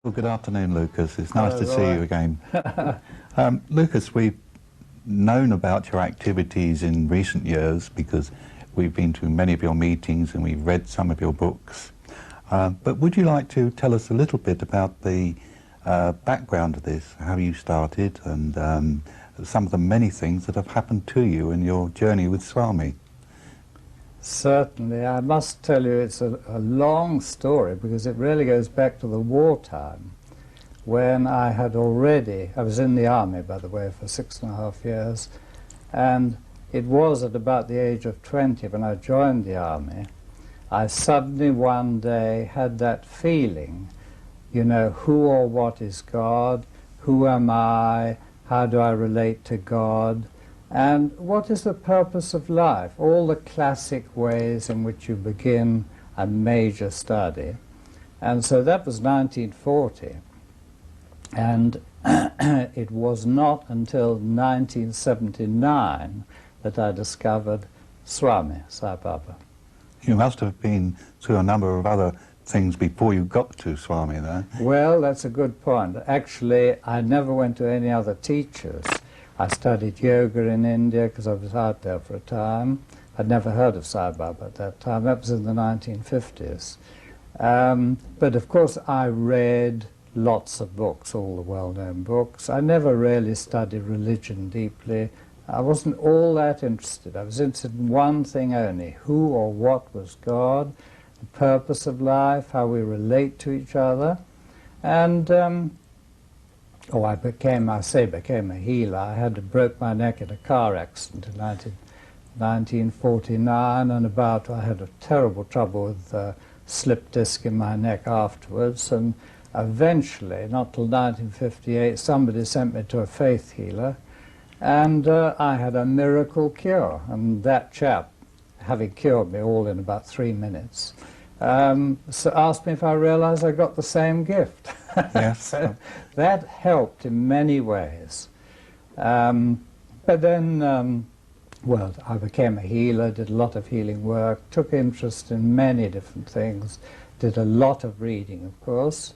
Well, good afternoon, Lucas. It's nice to see Roy. you again. Lucas, we've known about your activities in recent years because we've been to many of your meetings and we've read some of your books. But would you like to tell us a little bit about the background of this, how you started, and some of the many things that have happened to you in your journey with Swami? Certainly. I must tell you it's a long story because it really goes back to the wartime when I was in the army, by the way, for 6.5 years, and it was at about the age of 20 when I joined the army. I suddenly one day had that feeling, you know, who or what is God? Who am I? How do I relate to God? And what is the purpose of life? All the classic ways in which you begin a major study. And so that was 1940. And it was not until 1979 that I discovered Swami, Sai Baba. You must have been through a number of other things before you got to Swami there. Well, that's a good point. Actually, I never went to any other teachers. I studied yoga in India because I was out there for a time. I'd never heard of Sai Baba at that time. That was in the 1950s. But of course I read lots of books, all the well-known books. I never really studied religion deeply. I wasn't all that interested. I was interested in one thing only: who or what was God, the purpose of life, how we relate to each other. And I became a healer. I broke my neck in a car accident in 1949, and I had a terrible trouble with slip disc in my neck afterwards, and eventually, not till 1958, somebody sent me to a faith healer, and I had a miracle cure, and that chap, having cured me all in about 3 minutes, so asked me if I realized I got the same gift. Yes. So that helped in many ways. But then, I became a healer, did a lot of healing work, took interest in many different things, did a lot of reading, of course.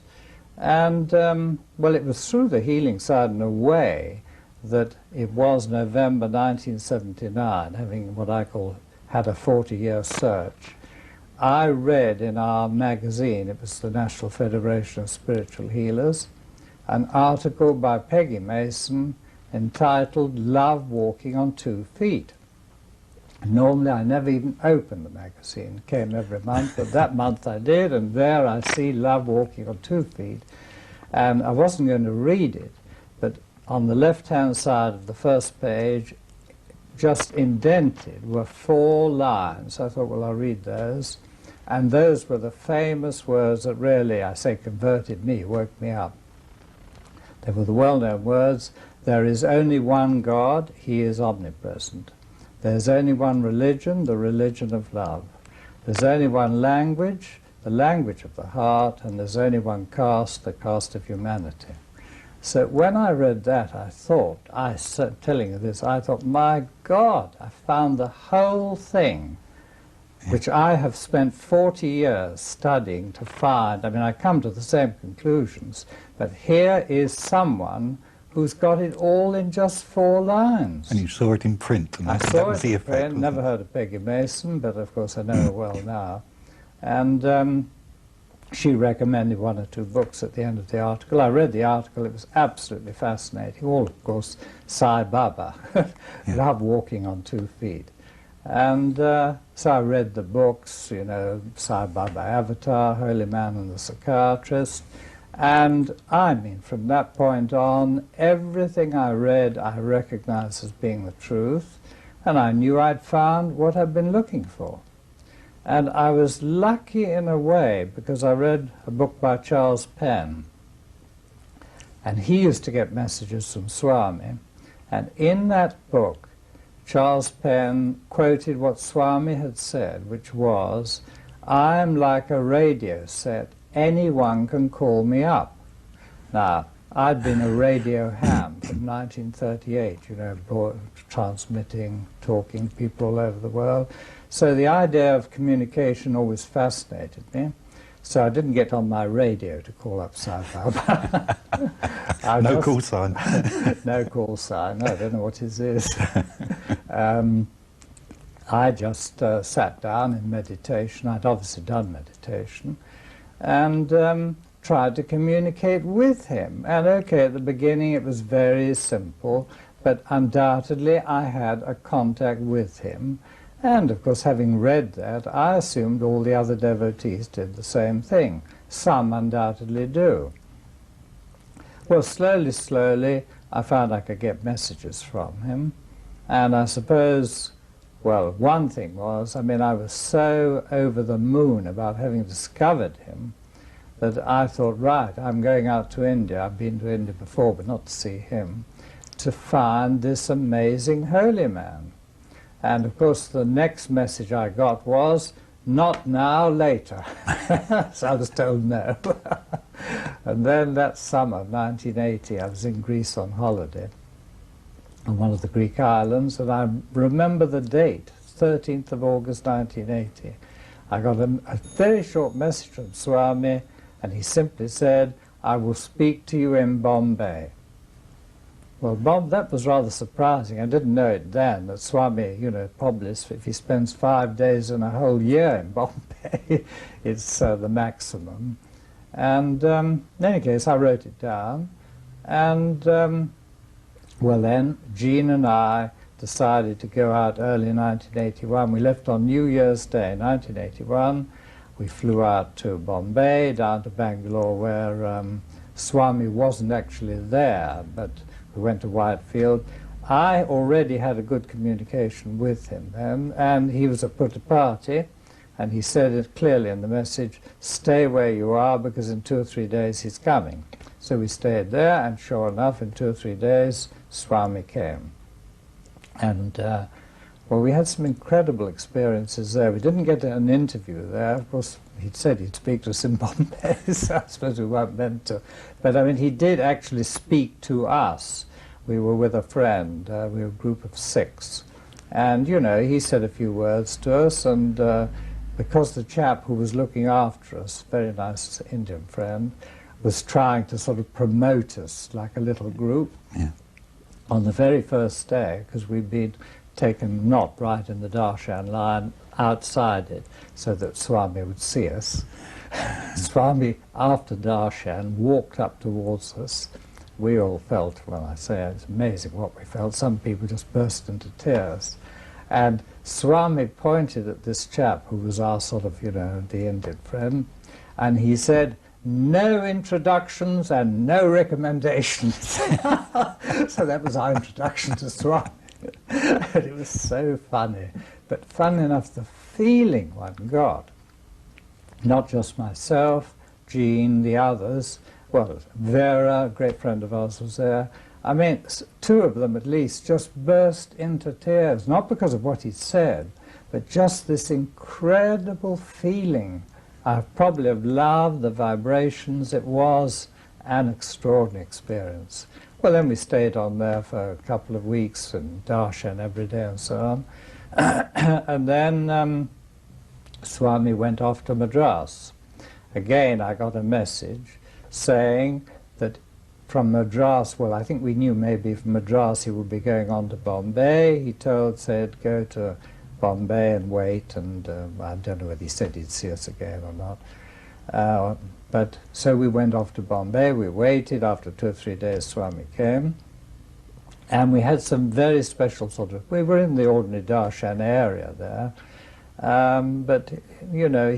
And, it was through the healing side in a way that it was November 1979, having what I call had a 40-year search. I read in our magazine, it was the National Federation of Spiritual Healers, an article by Peggy Mason entitled "Love Walking on 2 Feet." Normally I never even opened the magazine. It came every month, but that month I did, and there I see "Love Walking on 2 Feet." And I wasn't going to read it, but on the left-hand side of the first page, just indented, were 4 lines. I thought, well, I'll read those. And those were the famous words that really, I say, converted me, woke me up. They were the well-known words: there is only one God, he is omnipresent. There's only one religion, the religion of love. There's only one language, the language of the heart, and there's only one caste, the caste of humanity. So when I read that, I thought, telling you this, I thought, my God, I found the whole thing, which I have spent 40 years studying to find. I mean, I come to the same conclusions, but here is someone who's got it all in just 4 lines. And you saw it in print, and I that saw was it the in effect. print, never heard of Peggy Mason, but of course I know her well now. And she recommended 1 or 2 books at the end of the article. I read the article, it was absolutely fascinating. All, of course, Sai Baba, Love Walking on 2 Feet. And so I read the books, you know, Sai Baba Avatar, Holy Man and the Psychiatrist. And I mean, from that point on, everything I read I recognized as being the truth. And I knew I'd found what I'd been looking for. And I was lucky in a way because I read a book by Charles Penn. And he used to get messages from Swami. And in that book, Charles Penn quoted what Swami had said, which was, "I am like a radio set. Anyone can call me up." Now, I'd been a radio ham from 1938, you know, transmitting, talking to people all over the world. So the idea of communication always fascinated me. So I didn't get on my radio to call up South Alabama. No call sign. No call sign. I don't know what his is. I just sat down in meditation. I'd obviously done meditation, and tried to communicate with him. And okay, at the beginning it was very simple, but undoubtedly I had a contact with him. And of course, having read that, I assumed all the other devotees did the same thing. Some undoubtedly do. Well, slowly, I found I could get messages from him. And I suppose, well, one thing was, I mean, I was so over the moon about having discovered him that I thought, right, I'm going out to India. I've been to India before, but not to see him, to find this amazing holy man. And of course, the next message I got was, not now, later. So I was told no. And then that summer of 1980, I was in Greece on holiday, on one of the Greek islands, and I remember the date, 13th of August 1980. I got a very short message from Swami, and he simply said, I will speak to you in Bombay. Well, that was rather surprising. I didn't know it then, that Swami, you know, probably if he spends 5 days in a whole year in Bombay, it's the maximum. And in any case, I wrote it down. And, well then, Jean and I decided to go out early in 1981. We left on New Year's Day, 1981. We flew out to Bombay, down to Bangalore, where Swami wasn't actually there, but we went to Whitefield. I already had a good communication with him then, and he was at a party, and he said it clearly in the message, stay where you are, because in 2 or 3 days he's coming. So we stayed there, and sure enough, in 2 or 3 days, Swami came. And, well, we had some incredible experiences there. We didn't get an interview there. Of course, he'd said he'd speak to us in Bombay, so I suppose we weren't meant to. But, I mean, he did actually speak to us. We were with a friend. We were a group of 6. And, you know, he said a few words to us, and because the chap who was looking after us, very nice Indian friend, was trying to sort of promote us like a little group, yeah. On the very first day, because we'd been taken not right in the darshan line, outside it, so that Swami would see us. Swami, after darshan, walked up towards us. We all felt, well, I say it's amazing what we felt. Some people just burst into tears. And Swami pointed at this chap who was our sort of, you know, the Indian friend, and he said, no introductions and no recommendations. So that was our introduction to Swami. And it was so funny. But fun enough, the feeling one got, not just myself, Jean, the others, well, Vera, a great friend of ours, was there. I mean, 2 of them at least just burst into tears, not because of what he said, but just this incredible feeling probably of love, the vibrations. It was an extraordinary experience. Well, then we stayed on there for a couple of weeks and darshan every day and so on. And then Swami went off to Madras. Again, I got a message saying that from Madras, well, I think we knew maybe from Madras he would be going on to Bombay. He said, go to Bombay and wait, and I don't know whether he said he'd see us again or not. But so we went off to Bombay, we waited. After 2 or 3 days, Swami came, and we had some very special sort of, we were in the ordinary darshan area there, but, you know,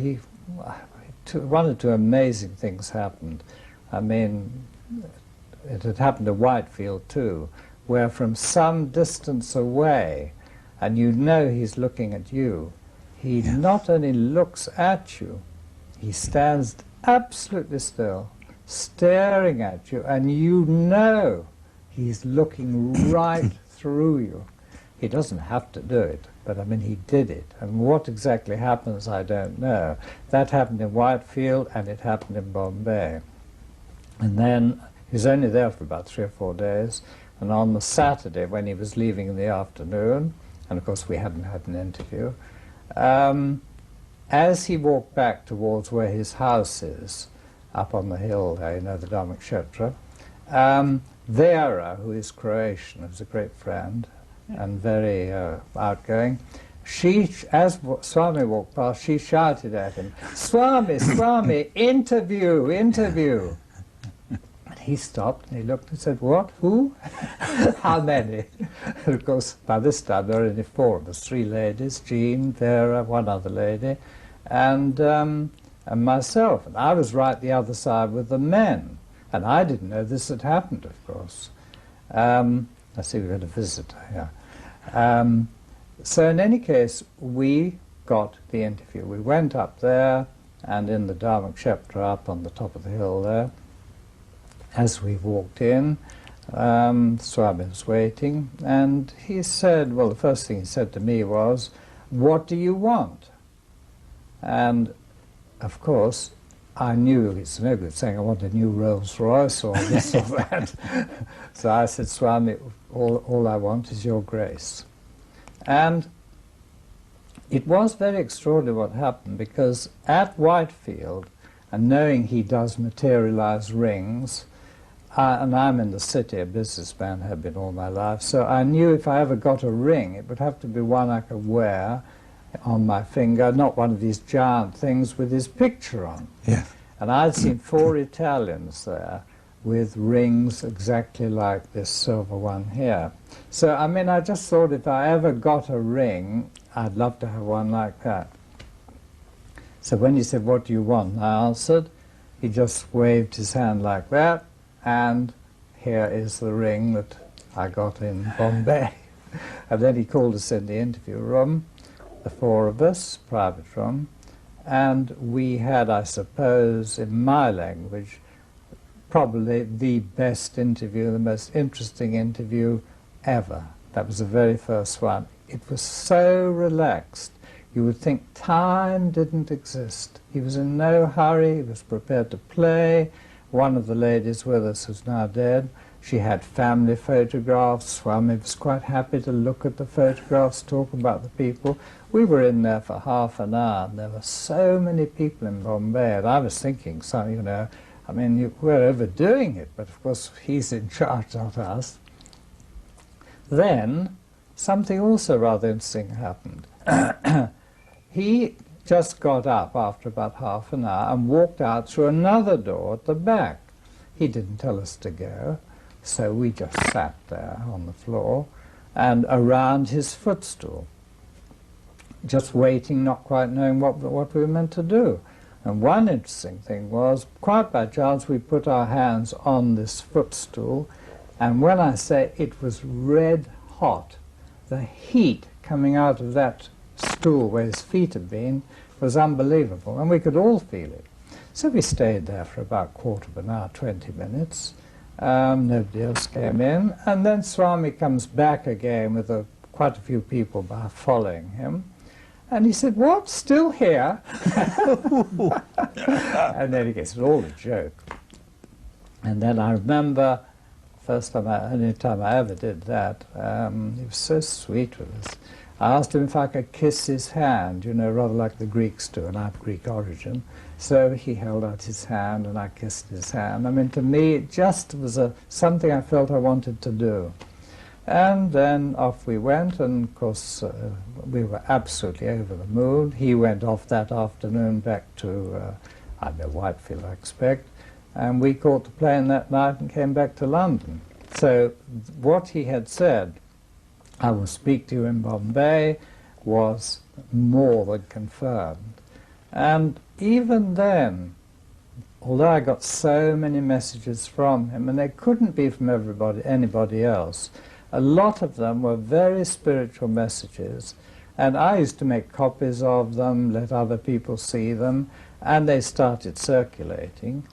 one or two amazing things happened. I mean, it had happened at Whitefield too, where from some distance away, and you know he's looking at you, he not only looks at you, he stands absolutely still, staring at you, and you know he's looking right through you. He doesn't have to do it, but I mean he did it. And what exactly happens, I don't know. That happened in Whitefield, and it happened in Bombay. And then he was only there for about 3 or 4 days, and on the Saturday, when he was leaving in the afternoon, and of course we hadn't had an interview, as he walked back towards where his house is, up on the hill there, you know, the Dharmakshetra, Vera, who is Croatian, who's a great friend and very outgoing, as Swami walked past, she shouted at him, "Swami, Swami, interview, interview." And he stopped and he looked and said, "What? Who? How many?" And of course, by this time there were only four of us, three ladies, Jean, Vera, one other lady, and myself. And I was right the other side with the men. And I didn't know this had happened, of course. I see we've got a visitor here. So in any case, we got the interview. We went up there, and in the Dharmakshetra up on the top of the hill there, as we walked in, Swami was waiting, and he said, well, the first thing he said to me was, "What do you want?" And, of course, I knew it's no good saying I want a new Rolls Royce or this or that. So I said, "Swami, all I want is your grace." And it was very extraordinary what happened, because at Whitefield, and knowing he does materialize rings, and I'm in the city, a businessman, have been all my life, so I knew if I ever got a ring, it would have to be one I could wear on my finger, not one of these giant things with his picture on. Yeah. And I'd seen 4 Italians there with rings exactly like this silver one here. So, I mean, I just thought if I ever got a ring, I'd love to have one like that. So when he said, "What do you want?" I answered, he just waved his hand like that, and here is the ring that I got in Bombay. And then he called us in the interview room, the 4 of us, private room, and we had, I suppose, in my language, probably the best interview, the most interesting interview ever. That was the very first one. It was so relaxed. You would think time didn't exist. He was in no hurry. He was prepared to play. One of the ladies with us, who's now dead, she had family photographs. Swami was quite happy to look at the photographs, talk about the people. We were in there for half an hour, and there were so many people in Bombay, and I was thinking, so, you know, I mean, we're overdoing it, but of course he's in charge, not us. Then something also rather interesting happened. He just got up after about half an hour and walked out through another door at the back. He didn't tell us to go, so we just sat there on the floor and around his footstool, just waiting, not quite knowing what we were meant to do. And one interesting thing was, quite by chance, we put our hands on this footstool, and when I say it was red hot, the heat coming out of that stool where his feet had been was unbelievable, and we could all feel it. So we stayed there for about a quarter of an hour, 20 minutes. Nobody else came in, and then Swami comes back again with quite a few people following him. And he said, "What, still here?" And then he gets all a joke. And then I remember, only time I ever did that, he was so sweet with us. I asked him if I could kiss his hand, you know, rather like the Greeks do, and I have Greek origin. So he held out his hand, and I kissed his hand. I mean, to me, it just was something I felt I wanted to do. And then off we went, and of course we were absolutely over the moon. He went off that afternoon back to, I don't know, Whitefield, I expect, and we caught the plane that night and came back to London. So what he had said, "I will speak to you in Bombay," was more than confirmed. And even then, although I got so many messages from him, and they couldn't be from anybody else, a lot of them were very spiritual messages, and I used to make copies of them, let other people see them, and they started circulating.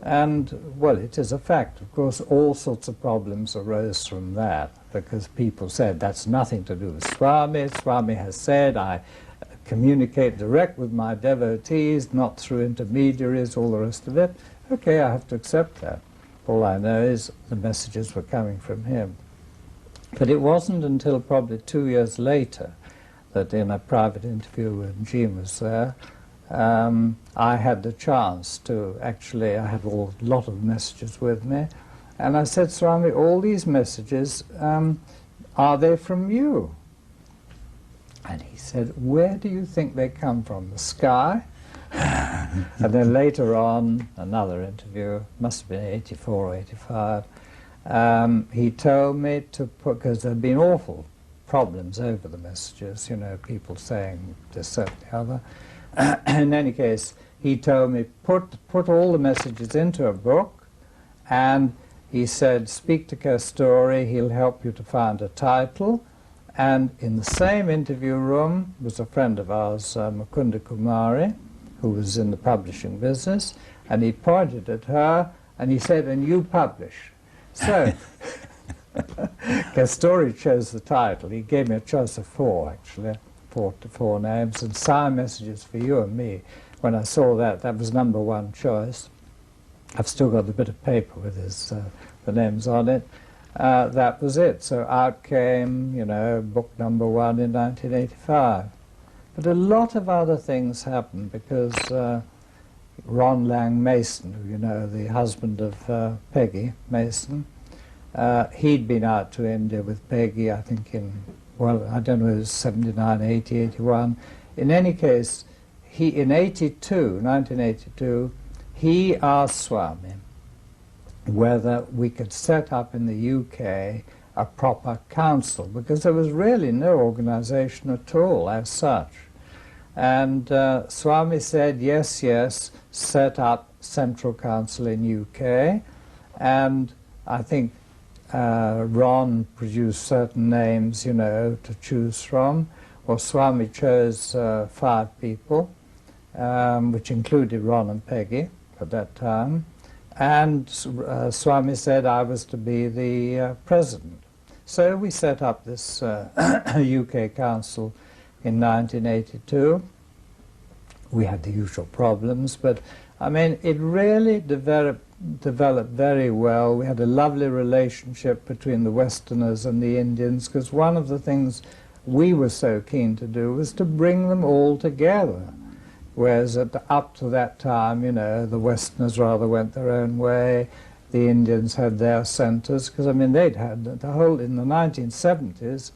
And, well, it is a fact. Of course, all sorts of problems arose from that, because people said, "That's nothing to do with Swami. Swami has said, I communicate direct with my devotees, not through intermediaries," all the rest of it. Okay, I have to accept that. All I know is the messages were coming from him. But it wasn't until probably 2 years later that in a private interview when Jean was there, I had the chance to actually, I had a lot of messages with me, and I said, Swami, all these messages, are they from you? And he said, where do you think they come from, the sky? And then later on, another interview, must have been 84 or 85, he told me to put, because there had been awful problems over the messages, you know, people saying this, that, the other. In any case, he told me, put all the messages into a book, and he said, speak to Kasturi, he'll help you to find a title. And in the same interview room was a friend of ours, Mukunda Kumari, who was in the publishing business, and he pointed at her and he said, and you publish. So Kasturi chose the title. He gave me a choice of four, actually, four names, and Sign Messages for You and Me. When I saw that, that was #1 choice. I've still got a bit of paper with his, the names on it. That was it. So out came, you know, book #1 in 1985. But a lot of other things happened because Ron Lang Mason, who you know, the husband of Peggy Mason, he'd been out to India with Peggy, I think in, well, I don't know, it was 79, 80, 81. In any case, he, in 1982, he asked Swami whether we could set up in the UK a proper council, because there was really no organisation at all as such. And Swami said, yes, yes, set up Central Council in UK, and I think Ron produced certain names, you know, to choose from. Well, Swami chose 5 people, which included Ron and Peggy at that time. And Swami said I was to be the president. So we set up this UK Council in 1982. We had the usual problems, but I mean, it really developed very well. We had a lovely relationship between the Westerners and the Indians, because one of the things we were so keen to do was to bring them all together. Whereas up to that time, you know, the Westerners rather went their own way, the Indians had their centres, because I mean they'd had the whole, in the 1970s,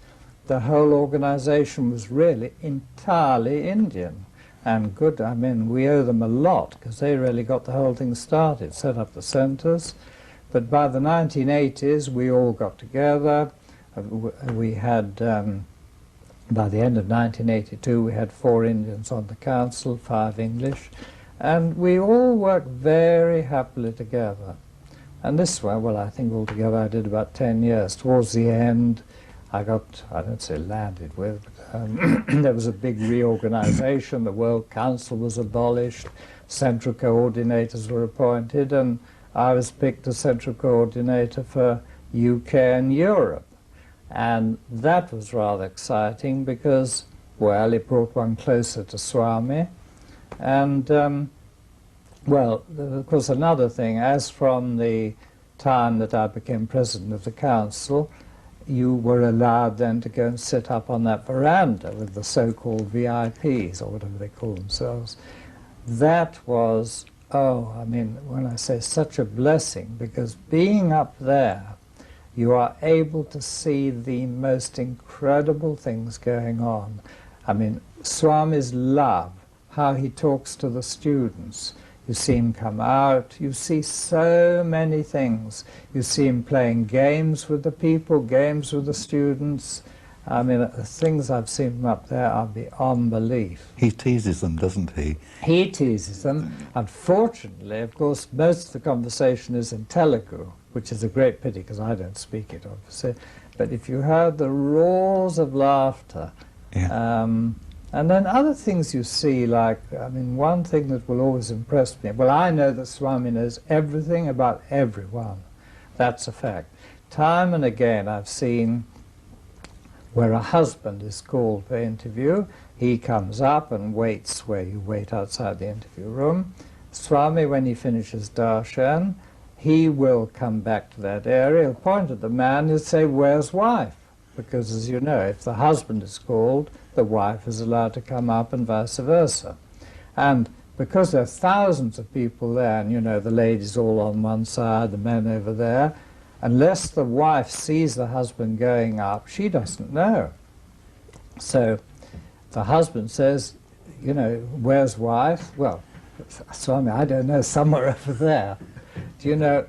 the whole organisation was really entirely Indian. And good, I mean, we owe them a lot, because they really got the whole thing started, set up the centres. But by the 1980s, we all got together. We had, by the end of 1982, we had 4 Indians on the council, 5 English, and we all worked very happily together. And this way, well, I think altogether I did about 10 years. Towards the end, I got, I don't say landed with, but there was a big reorganization. The World Council was abolished, central coordinators were appointed, and I was picked as central coordinator for UK and Europe. And that was rather exciting because, well, it brought one closer to Swami. And, well, of course, another thing, as from the time that I became president of the council, you were allowed then to go and sit up on that veranda with the so-called VIPs, or whatever they call themselves. That was, oh, I mean, when I say such a blessing, because being up there, you are able to see the most incredible things going on. I mean, Swami's love, how he talks to the students. You see him come out, you see so many things. You see him playing games with the people, games with the students. I mean, the things I've seen from up there are beyond belief. He teases them, doesn't he? He teases them. Unfortunately, of course, most of the conversation is in Telugu, which is a great pity because I don't speak it, obviously. But if you heard the roars of laughter, yeah. And then other things you see, like, I mean, one thing that will always impress me, well, I know that Swami knows everything about everyone. That's a fact. Time and again I've seen where a husband is called for interview. He comes up and waits where you wait outside the interview room. Swami, when he finishes darshan, he will come back to that area, he'll point at the man and say, where's wife? Because, as you know, if the husband is called, the wife is allowed to come up and vice versa. And because there are thousands of people there, and you know, the ladies all on one side, the men over there, unless the wife sees the husband going up, she doesn't know. So the husband says, you know, where's wife? Well, Swami, I don't know, somewhere over there. Do you know,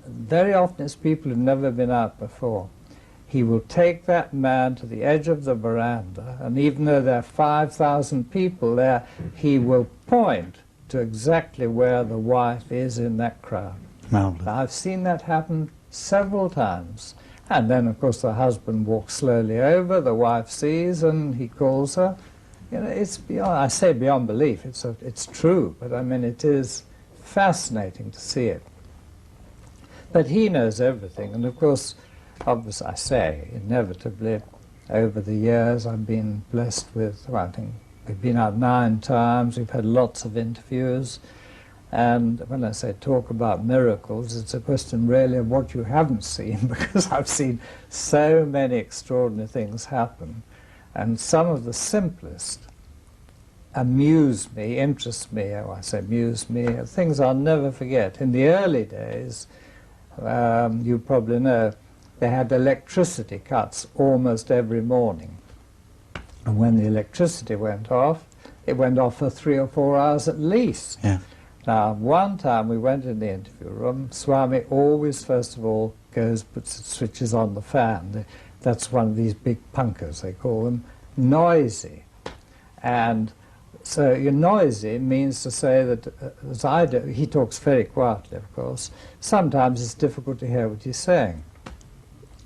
very often it's people who've never been out before. He will take that man to the edge of the veranda, and even though there are 5,000 people there, he will point to exactly where the wife is in that crowd. Marvelous. I've seen that happen several times. And then, of course, the husband walks slowly over, the wife sees, and he calls her. You know, it's beyond, I say beyond belief, it's true, but I mean, it is fascinating to see it. But he knows everything, and of course, obviously, I say, inevitably, over the years, I've been blessed with, well, I think we've been out 9 times, we've had lots of interviews, and when I say talk about miracles, it's a question really of what you haven't seen, because I've seen so many extraordinary things happen, and some of the simplest amuse me, interest me, I say amuse me, things I'll never forget. In the early days, you probably know, they had electricity cuts almost every morning. And when the electricity went off, it went off for 3 or 4 hours at least. Yeah. Now, one time we went in the interview room, Swami always, first of all, switches on the fan. That's one of these big punkers, they call them, noisy. And so you're noisy means to say that, as I do, he talks very quietly, of course. Sometimes it's difficult to hear what he's saying.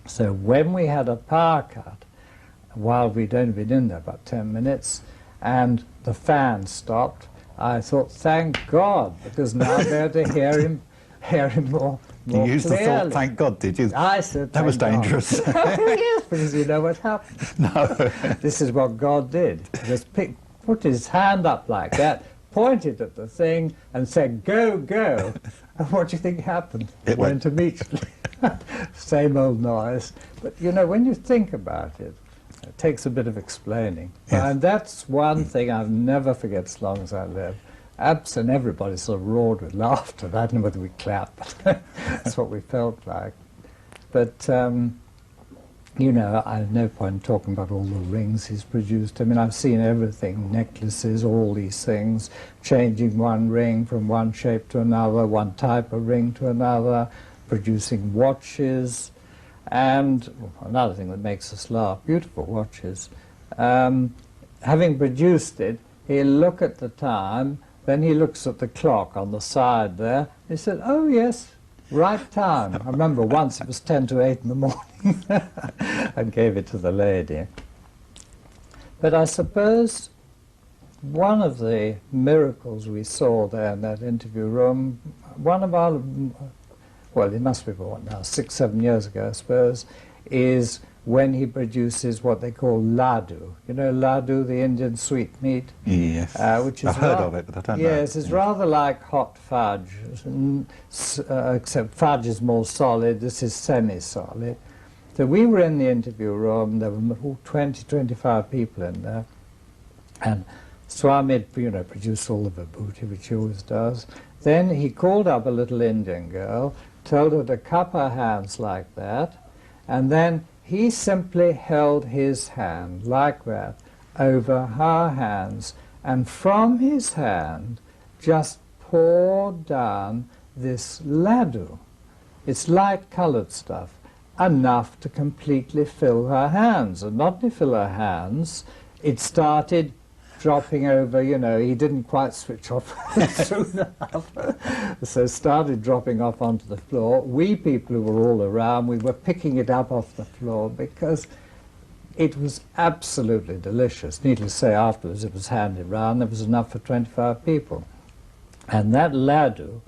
So when we had a power cut, while we'd only been in there about 10 minutes, and the fan stopped, I thought, thank God, because now I'm able to hear him more You used clearly. the thought, thank God, did you? I said, that was "Thank God." dangerous. Yes, because you know what happened. No. This is what God did. He just put his hand up like that, pointed at the thing, and said, go, go. And what do you think happened? It went immediately. Same old noise. But, you know, when you think about it, it takes a bit of explaining. Yes. And that's one thing I'll never forget as long as I live. And everybody sort of roared with laughter. I don't know whether we clapped, but that's what we felt like. But, you know, I have no point in talking about all the rings he's produced. I mean, I've seen everything, necklaces, all these things, changing one ring from one shape to another, one type of ring to another, producing watches, and another thing that makes us laugh, beautiful watches. Having produced it, he'll look at the time, then he looks at the clock on the side there. He said, oh yes, right time. I remember once it was 10 to 8 in the morning. I gave it to the lady. But I suppose one of the miracles we saw there in that interview room, one of our, well, it must be what now, 6, 7 years ago, I suppose, is when he produces what they call laddu. You know laddu, the Indian sweetmeat? Yes. Which is I've heard of it, but I don't know. Yes, it's rather like hot fudge, except fudge is more solid, this is semi-solid. So we were in the interview room, there were 20, 25 people in there, and Swami, you know, produced all the vibhuti, which he always does. Then he called up a little Indian girl, told her to cup her hands like that, and then he simply held his hand like that over her hands, and from his hand just poured down this laddu. It's light-coloured stuff, enough to completely fill her hands. And not only fill her hands, it started dropping over, you know, he didn't quite switch off soon enough. So it started dropping off onto the floor. We people who were all around, we were picking it up off the floor because it was absolutely delicious. Needless to say, afterwards it was handed round. There was enough for 25 people. And that laddu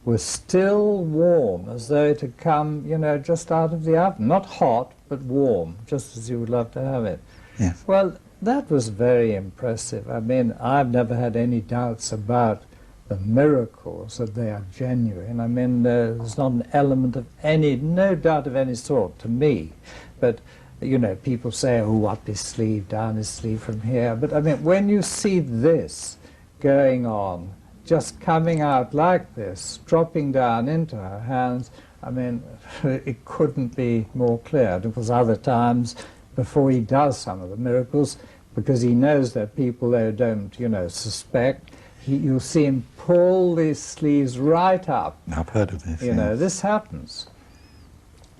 was still warm, as though it had come, you know, just out of the oven. Not hot, but warm, just as you would love to have it. Yes. Well, that was very impressive. I mean, I've never had any doubts about the miracles, that they are genuine. I mean, there's not an element of any, no doubt of any sort to me. But, you know, people say, oh, up his sleeve, down his sleeve from here. But, I mean, when you see this going on, just coming out like this, dropping down into her hands. I mean, it couldn't be more clear. It was other times before he does some of the miracles, because he knows that people there don't, you know, suspect. You'll see him pull these sleeves right up. I've heard of this. You know, this happens.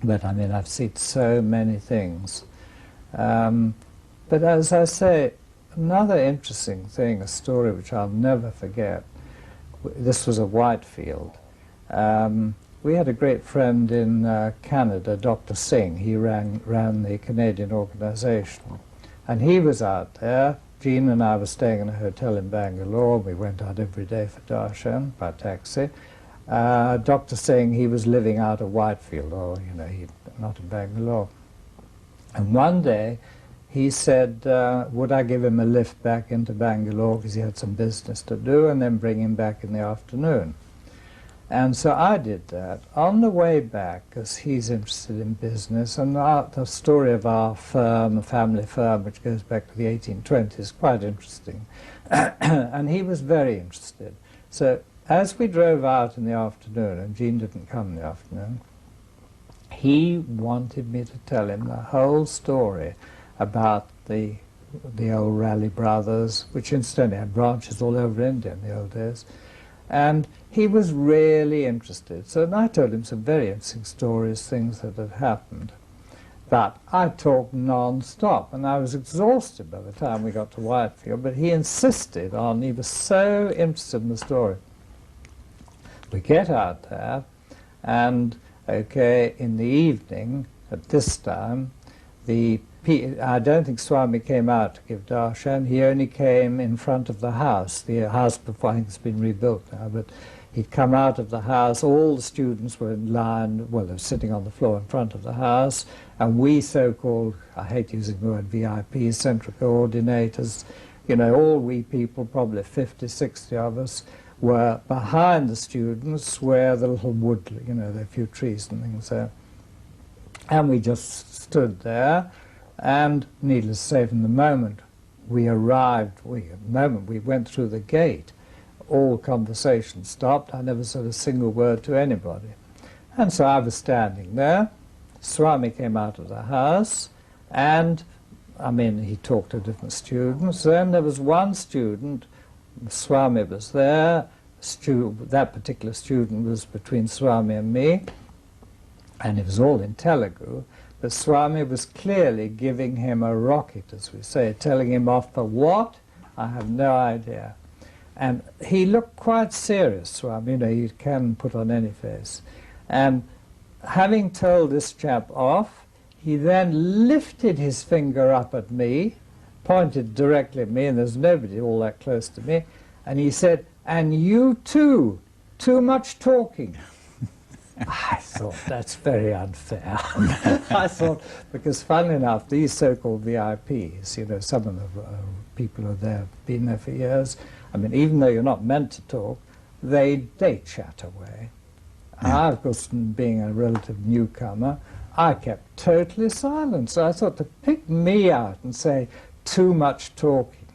But I mean, I've seen so many things. But as I say, another interesting thing, a story which I'll never forget. This was a Whitefield. We had a great friend in Canada, Dr. Singh. He ran the Canadian organization. And he was out there. Jean and I were staying in a hotel in Bangalore. We went out every day for darshan by taxi. Dr. Singh, he was living out of Whitefield, or, you know, not in Bangalore. And one day he said, would I give him a lift back into Bangalore because he had some business to do, and then bring him back in the afternoon. And so I did that. On the way back, because he's interested in business, and the story of our firm, a family firm, which goes back to the 1820s, is quite interesting. And he was very interested. So as we drove out in the afternoon, and Jean didn't come in the afternoon, he wanted me to tell him the whole story about the old Ralli brothers, which incidentally had branches all over India in the old days. And he was really interested. So I told him some very interesting stories, things that had happened. But I talked non-stop, and I was exhausted by the time we got to Whitefield, but he insisted on, he was so interested in the story. We get out there, and, okay, in the evening, at this time, I don't think Swami came out to give darshan. He only came in front of the house. The house before, I think it's been rebuilt now, but he'd come out of the house. All the students were in line, well, they were sitting on the floor in front of the house, and we so-called, I hate using the word VIPs, central coordinators, you know, all we people, probably 50, 60 of us, were behind the students where the little wood, you know, there are a few trees and things there. And we just stood there. And needless to say, from the moment we arrived, the moment we went through the gate, all conversation stopped. I never said a single word to anybody. And so I was standing there. Swami came out of the house, and, I mean, he talked to different students. Then there was one student, Swami was there. That particular student was between Swami and me, and it was all in Telugu. But Swami was clearly giving him a rocket, as we say, telling him off for what? I have no idea. And he looked quite serious, Swami, you know, he can put on any face. And having told this chap off, he then lifted his finger up at me, pointed directly at me, and there's nobody all that close to me, and he said, "And you too, too much talking." I thought, that's very unfair. I thought, because funnily enough, these so-called VIPs, you know, some of the people who are there, been there for years, I mean, even though you're not meant to talk, they chat away. Yeah. I, of course, being a relative newcomer, I kept totally silent. So I thought, to pick me out and say, too much talking.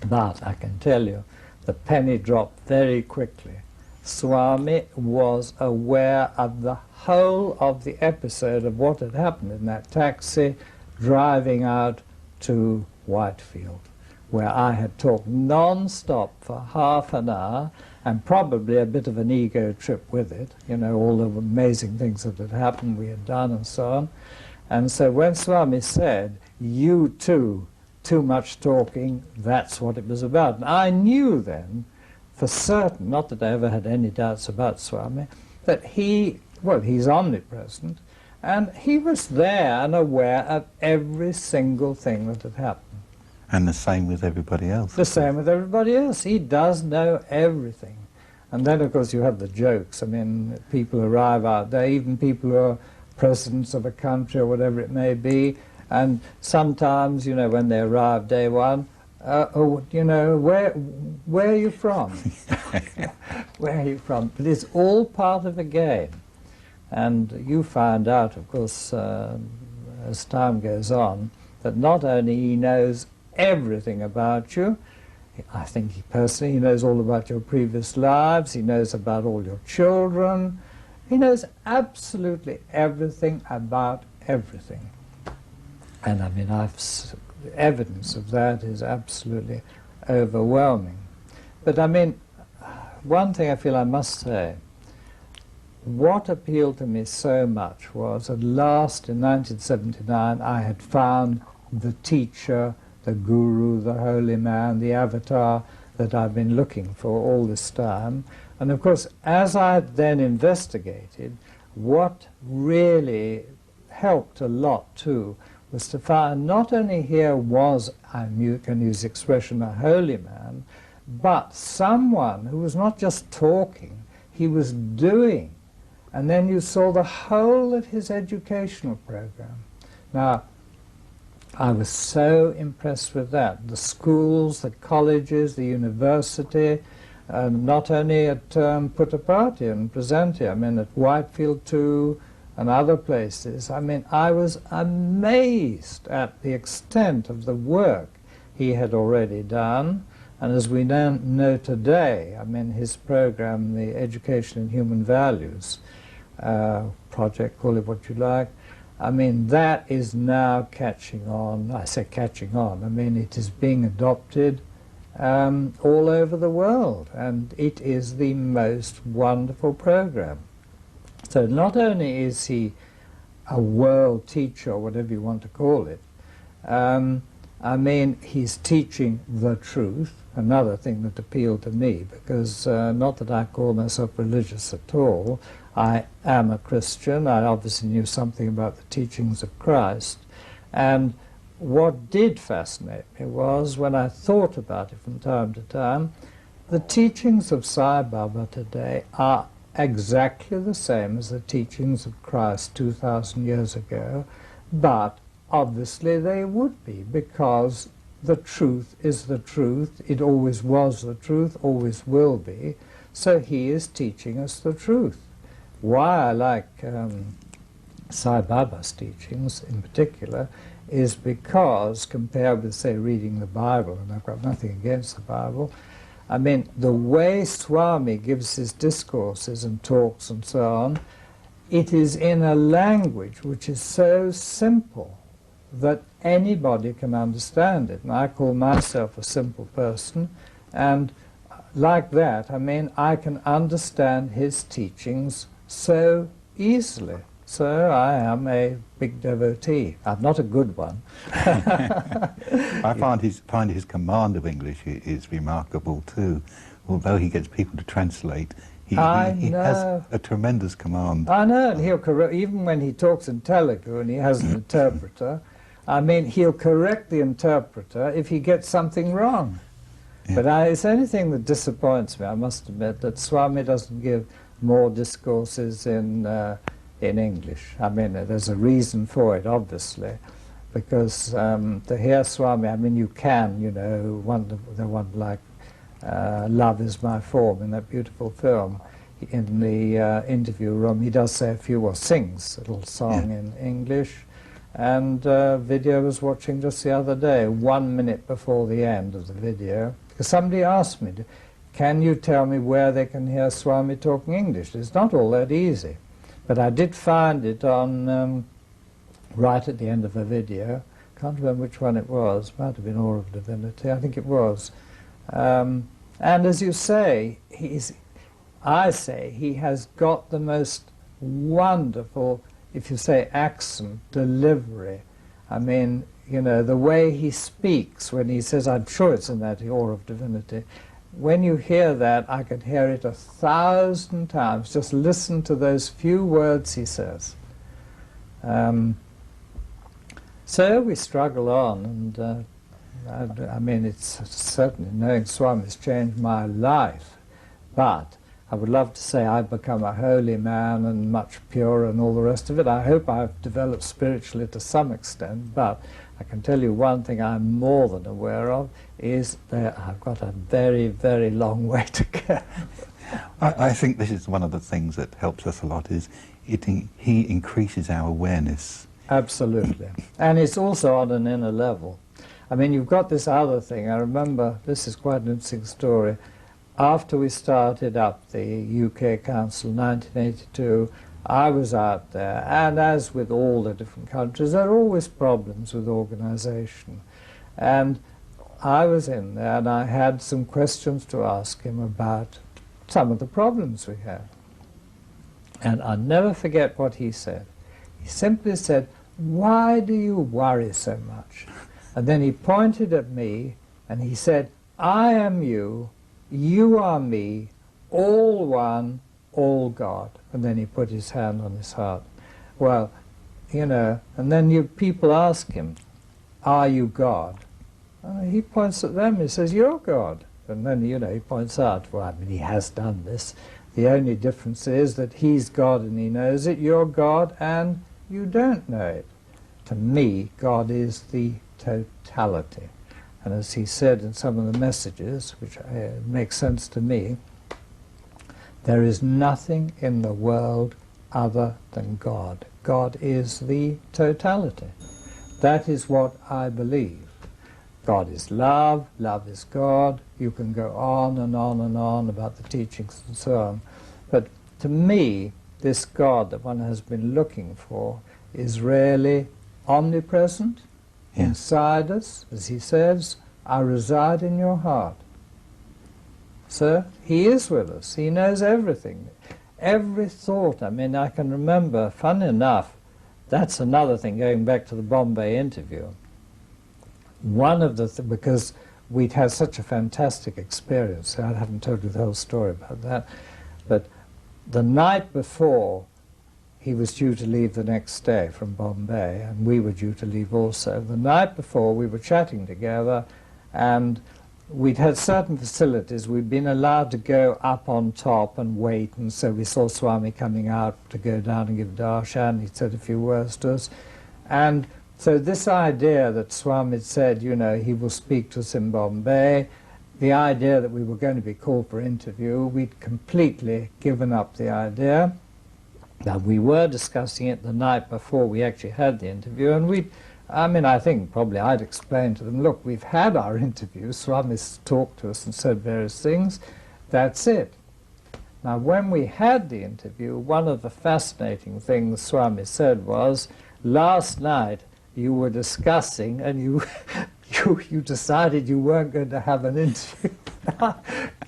But I can tell you, the penny dropped very quickly. Swami was aware of the whole of the episode of what had happened in that taxi driving out to Whitefield, where I had talked non-stop for half an hour, and probably a bit of an ego trip with it, you know, all the amazing things that had happened, we had done and so on. And so when Swami said, "You too, too much talking," that's what it was about. And I knew then, for certain, not that I ever had any doubts about Swami, that he's omnipresent, and he was there and aware of every single thing that had happened. And the same with everybody else. The same with everybody else. He does know everything. And then, of course, you have the jokes. I mean, people arrive out there, even people who are presidents of a country or whatever it may be, and sometimes, you know, when they arrive day one, you know, where are you from? Where are you from? But it's all part of a game. And you find out, of course, as time goes on, that not only he knows everything about you, I think he knows all about your previous lives, he knows about all your children, he knows absolutely everything about everything. And I mean, evidence of that is absolutely overwhelming. But I mean, one thing I feel I must say, what appealed to me so much was, at last in 1979, I had found the teacher, the guru, the holy man, the avatar that I've been looking for all this time. And of course, as I then investigated, what really helped a lot too was to find not only here was, I can use the expression, a holy man, but someone who was not just talking, he was doing. And then you saw the whole of his educational program. Now, I was so impressed with that. The schools, the colleges, the university, not only at Puttaparthi and Presenti, I mean at Whitefield too, and other places. I mean, I was amazed at the extent of the work he had already done. And as we now know today, I mean, his program, the Education in Human Values project, call it what you like, I mean, that is now catching on. I say catching on, I mean, it is being adopted all over the world, and it is the most wonderful program. So not only is he a world teacher, or whatever you want to call it, I mean, he's teaching the truth, another thing that appealed to me, because not that I call myself religious at all, I am a Christian, I obviously knew something about the teachings of Christ, and what did fascinate me was, when I thought about it from time to time, the teachings of Sai Baba today are exactly the same as the teachings of Christ 2,000 years ago, but obviously they would be, because the truth is the truth, it always was the truth, always will be, so he is teaching us the truth. Why I like Sai Baba's teachings in particular is because, compared with, say, reading the Bible, and I've got nothing against the Bible, I mean, the way Swami gives his discourses and talks and so on, it is in a language which is so simple that anybody can understand it. And I call myself a simple person, and like that, I mean, I can understand his teachings so easily. So I am a big devotee. I'm not a good one. I find his command of English is remarkable too. Although he gets people to translate, he has a tremendous command. I know, and he'll correct, even when he talks in Telugu and he has an interpreter, I mean, he'll correct the interpreter if he gets something wrong. Yeah. But it's the only thing that disappoints me, I must admit, that Swami doesn't give more discourses in English. I mean, there's a reason for it, obviously, because to hear Swami, I mean, you can, you know, the one like Love Is My Form in that beautiful film, in the interview room, he does say a few, or sings a little song in English, and video I was watching just the other day, 1 minute before the end of the video, because somebody asked me, can you tell me where they can hear Swami talking English? It's not all that easy. But I did find it on, right at the end of a video. Can't remember which one it was. Might have been Awe of Divinity. I think it was. And as you say, I say he has got the most wonderful, if you say accent, delivery. I mean, you know, the way he speaks when he says, I'm sure it's in that Awe of Divinity, when you hear that, I could hear it 1,000 times. Just listen to those few words he says. So we struggle on, and I mean, it's certainly, knowing Swami has changed my life, but I would love to say I've become a holy man and much purer and all the rest of it. I hope I've developed spiritually to some extent, but I can tell you one thing I'm more than aware of is that I've got a very, very long way to go. I think this is one of the things that helps us a lot, is he increases our awareness. Absolutely. And it's also on an inner level. I mean, you've got this other thing. I remember, this is quite an interesting story. After we started up the UK Council in 1982, I was out there, and as with all the different countries, there are always problems with organisation. And I was in there, and I had some questions to ask him about some of the problems we had. And I'll never forget what he said. He simply said, "Why do you worry so much?" And then he pointed at me, and he said, "I am you, you are me, all one, all God." And then he put his hand on his heart. Well, you know, and then people ask him, "Are you God?" He points at them, he says, "You're God." And then, you know, he points out, well, I mean, he has done this. The only difference is that he's God and he knows it, you're God and you don't know it. To me, God is the totality. And as he said in some of the messages, which makes sense to me, there is nothing in the world other than God. God is the totality. That is what I believe. God is love, love is God. You can go on and on and on about the teachings and so on. But to me, this God that one has been looking for is really omnipresent, inside us, as he says, "I reside in your heart." So he is with us. He knows everything. Every thought. I mean, I can remember, fun enough, that's another thing, going back to the Bombay interview. One of the because we'd had such a fantastic experience, I haven't told you the whole story about that, but the night before he was due to leave the next day from Bombay, and we were due to leave also. The night before we were chatting together, and we'd had certain facilities. We'd been allowed to go up on top and wait, and so we saw Swami coming out to go down and give darshan. He said a few words to us. And so this idea that Swami had said, you know, he will speak to us in Bombay, the idea that we were going to be called for interview, we'd completely given up the idea. Now, we were discussing it the night before we actually had the interview, and I think probably I'd explained to them, look, we've had our interview, Swami's talked to us and said various things, that's it. Now, when we had the interview, one of the fascinating things Swami said was, last night you were discussing and you decided you weren't going to have an interview.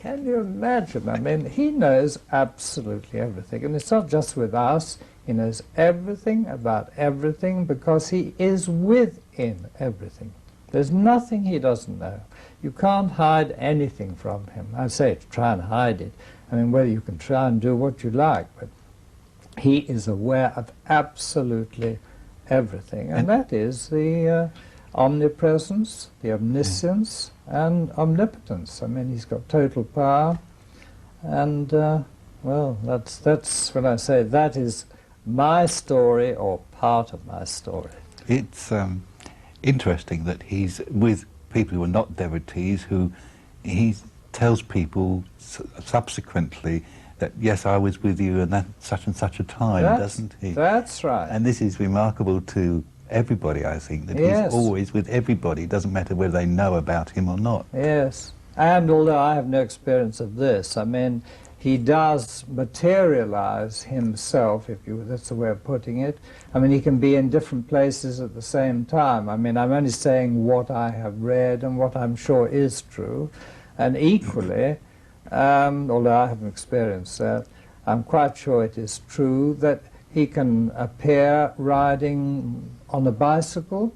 Can you imagine? I mean, he knows absolutely everything, and it's not just with us. He knows everything about everything because he is within everything. There's nothing he doesn't know. You can't hide anything from him. I say to try and hide it. I mean, whether you can try and do what you like, but he is aware of absolutely everything. And that is the omnipresence, the omniscience, and omnipotence. I mean, he's got total power. And, well, that's when I say that is my story, or part of my story. It's interesting that he's with people who are not devotees, who he tells people subsequently that, yes, I was with you and such a time, doesn't he? That's right. And this is remarkable to everybody, I think, that he's always with everybody. It doesn't matter whether they know about him or not. Yes. And although I have no experience of this, I mean, he does materialize himself, that's the way of putting it. I mean, he can be in different places at the same time. I mean, I'm only saying what I have read and what I'm sure is true. And equally, although I haven't experienced that, I'm quite sure it is true that he can appear riding on a bicycle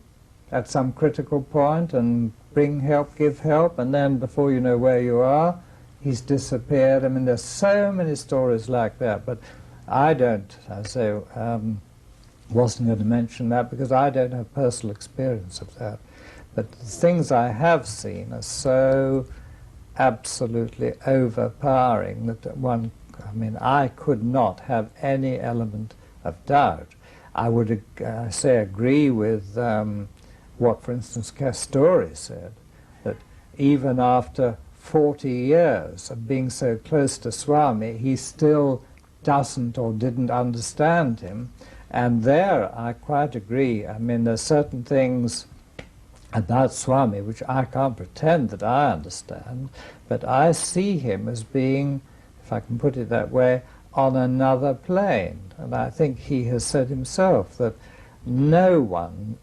at some critical point and bring help, give help, and then before you know where you are, he's disappeared. I mean, there's so many stories like that, but I don't, wasn't going to mention that because I don't have personal experience of that. But the things I have seen are so absolutely overpowering that I could not have any element of doubt. I would agree with what, for instance, Castori said, that even after 40 years of being so close to Swami, he still doesn't or didn't understand him. And there I quite agree. I mean, there's certain things about Swami, which I can't pretend that I understand, but I see him as being, if I can put it that way, on another plane. And I think he has said himself that no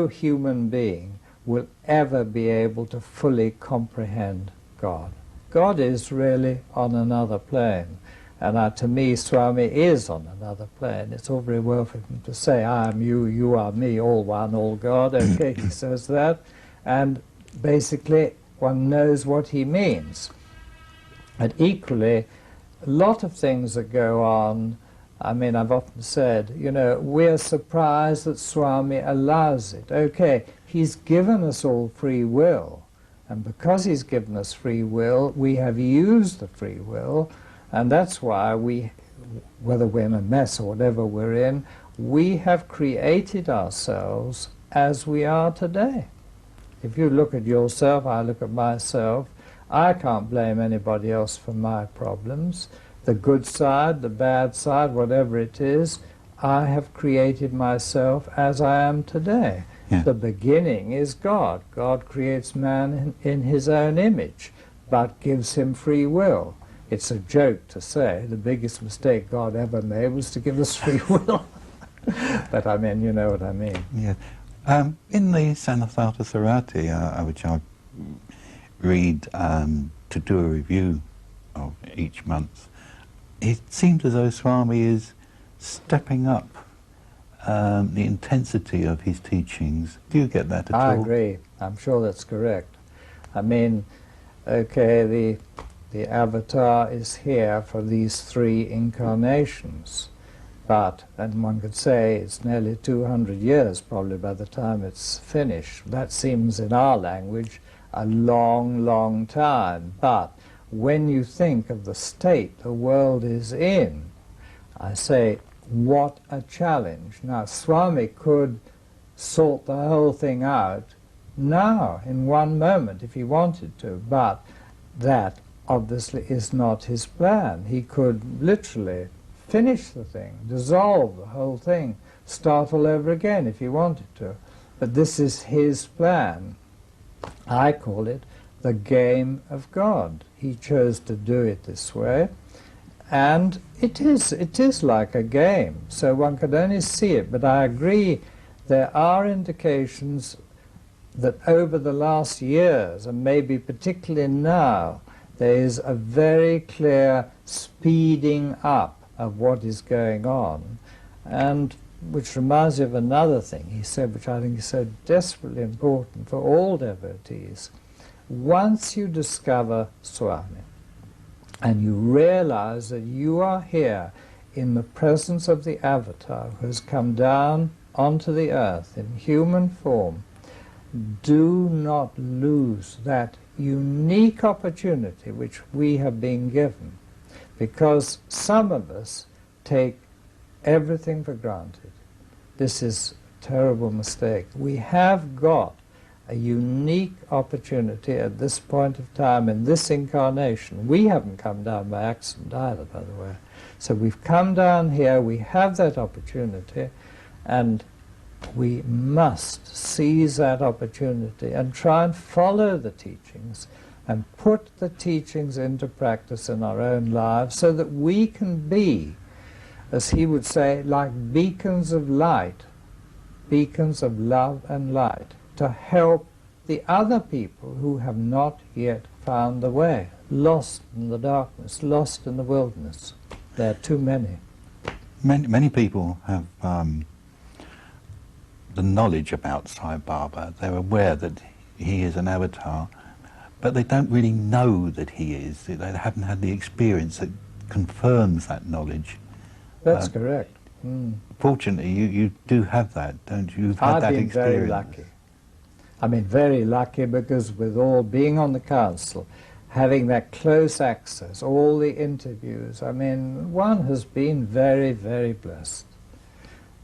human being will ever be able to fully comprehend God. God is really on another plane. And to me, Swami is on another plane. It's all very well for him to say, I am you, you are me, all one, all God. Okay, he says that. And basically, one knows what he means. And equally, a lot of things that go on, I mean, I've often said, you know, we're surprised that Swami allows it. Okay, he's given us all free will. And because he's given us free will, we have used the free will. And that's why we, whether we're in a mess or whatever we're in, we have created ourselves as we are today. If you look at yourself, I look at myself, I can't blame anybody else for my problems. The good side, the bad side, whatever it is, I have created myself as I am today. Yeah. The beginning is God. God creates man in his own image, but gives him free will. It's a joke to say the biggest mistake God ever made was to give us free will. But I mean, you know what I mean. Yeah. In the Sanatharta Sarati, which I read to do a review of each month, it seems as though Swami is stepping up the intensity of his teachings. Do you get that at all? I agree. I'm sure that's correct. I mean, okay, the avatar is here for these 3 incarnations, but, and one could say it's nearly 200 years probably by the time it's finished. That seems in our language a long, long time, but when you think of the state the world is in, I say, what a challenge. Now, Swami could sort the whole thing out now, in one moment, if he wanted to, but that obviously is not his plan. He could literally finish the thing, dissolve the whole thing, start all over again if he wanted to. But this is his plan. I call it the game of God. He chose to do it this way, and it is like a game, so one could only see it. But I agree, there are indications that over the last years, and maybe particularly now, there is a very clear speeding up of what is going on, and which reminds me of another thing he said, which I think is so desperately important for all devotees. Once you discover Swami, and you realize that you are here in the presence of the avatar who has come down onto the earth in human form, do not lose that unique opportunity which we have been given, because some of us take everything for granted. This is a terrible mistake. We have got a unique opportunity at this point of time in this incarnation. We haven't come down by accident either, by the way. So we've come down here, we have that opportunity, and we must seize that opportunity and try and follow the teachings and put the teachings into practice in our own lives so that we can be, as he would say, like beacons of light, beacons of love and light, to help the other people who have not yet found the way, lost in the darkness, lost in the wilderness. There are too many. Many people have the knowledge about Sai Baba. They're aware that he is an avatar, but they don't really know that he is. They haven't had the experience that confirms that knowledge. That's correct. Mm. Fortunately, you do have that, don't you? You've had that experience. I've been very lucky. I mean, very lucky, because with all being on the council, having that close access, all the interviews, I mean, one has been very, very blessed.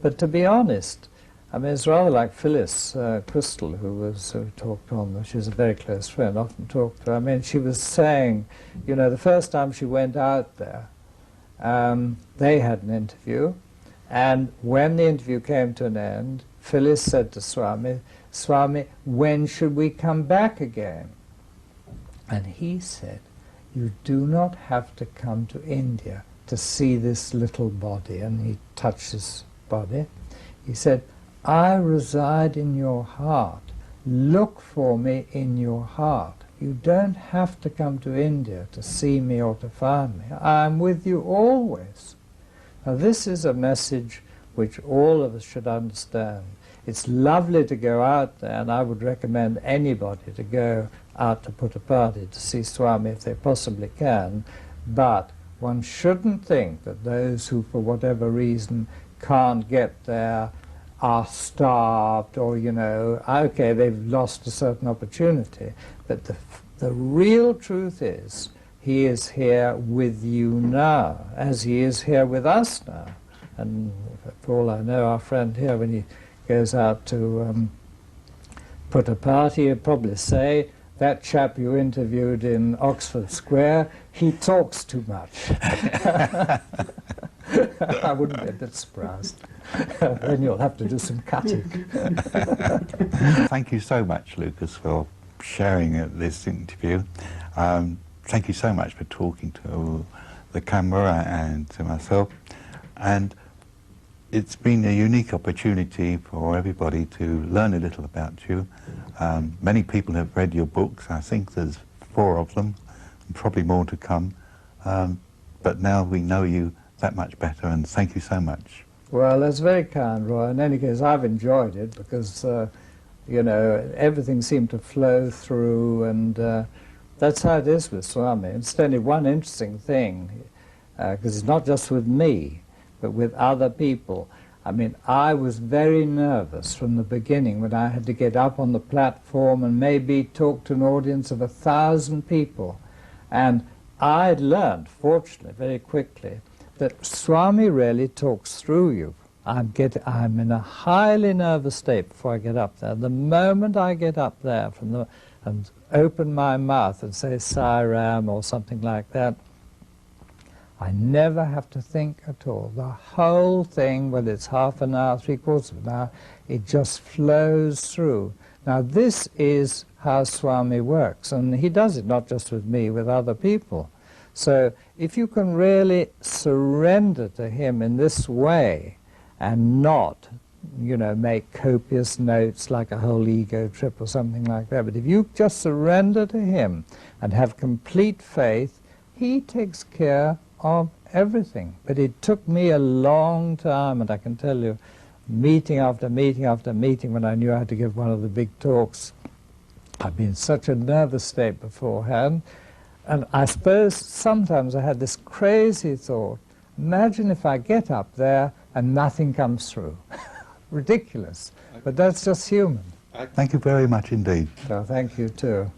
But to be honest, I mean, it's rather like Phyllis Crystal, who talked on, she's a very close friend, often talked to her. I mean, she was saying, you know, the first time she went out there, they had an interview, and when the interview came to an end, Phyllis said to Swami, Swami, when should we come back again? And he said, you do not have to come to India to see this little body. And he touched his body. He said, I reside in your heart. Look for me in your heart. You don't have to come to India to see me or to find me. I am with you always. Now this is a message which all of us should understand. It's lovely to go out there, and I would recommend anybody to go out to Puttaparthi to see Swami if they possibly can, but one shouldn't think that those who, for whatever reason, can't get there are starved or, you know, okay, they've lost a certain opportunity, but the real truth is he is here with you now, as he is here with us now. And for all I know, our friend here, when he goes out to Puttaparthi, he'll probably say, that chap you interviewed in Oxford Square, he talks too much. I wouldn't be a bit surprised. Then you'll have to do some cutting. Thank you so much, Lucas, for sharing this interview. Thank you so much for talking to the camera and to myself. And it's been a unique opportunity for everybody to learn a little about you. Many people have read your books. I think there's 4 of them, and probably more to come. But now we know you that much better, and thank you so much. Well, that's very kind, Roy. In any case, I've enjoyed it because, you know, everything seemed to flow through, and that's how it is with Swami. It's only one interesting thing, because it's not just with me, but with other people. I mean, I was very nervous from the beginning when I had to get up on the platform and maybe talk to an audience of 1,000 people. And I'd learned, fortunately, very quickly, that Swami really talks through you. I'm in a highly nervous state before I get up there. The moment I get up there and open my mouth and say Sai Ram or something like that, I never have to think at all. The whole thing, whether it's half an hour, 3/4 of an hour, it just flows through. Now this is how Swami works, and he does it not just with me, with other people. So if you can really surrender to him in this way and not, you know, make copious notes like a whole ego trip or something like that, but if you just surrender to him and have complete faith, he takes care of everything. But it took me a long time, and I can tell you, meeting after meeting after meeting, when I knew I had to give one of the big talks, I'd been in such a nervous state beforehand. And I suppose sometimes I had this crazy thought, imagine if I get up there and nothing comes through. Ridiculous. But that's just human. Thank you very much indeed. So thank you too.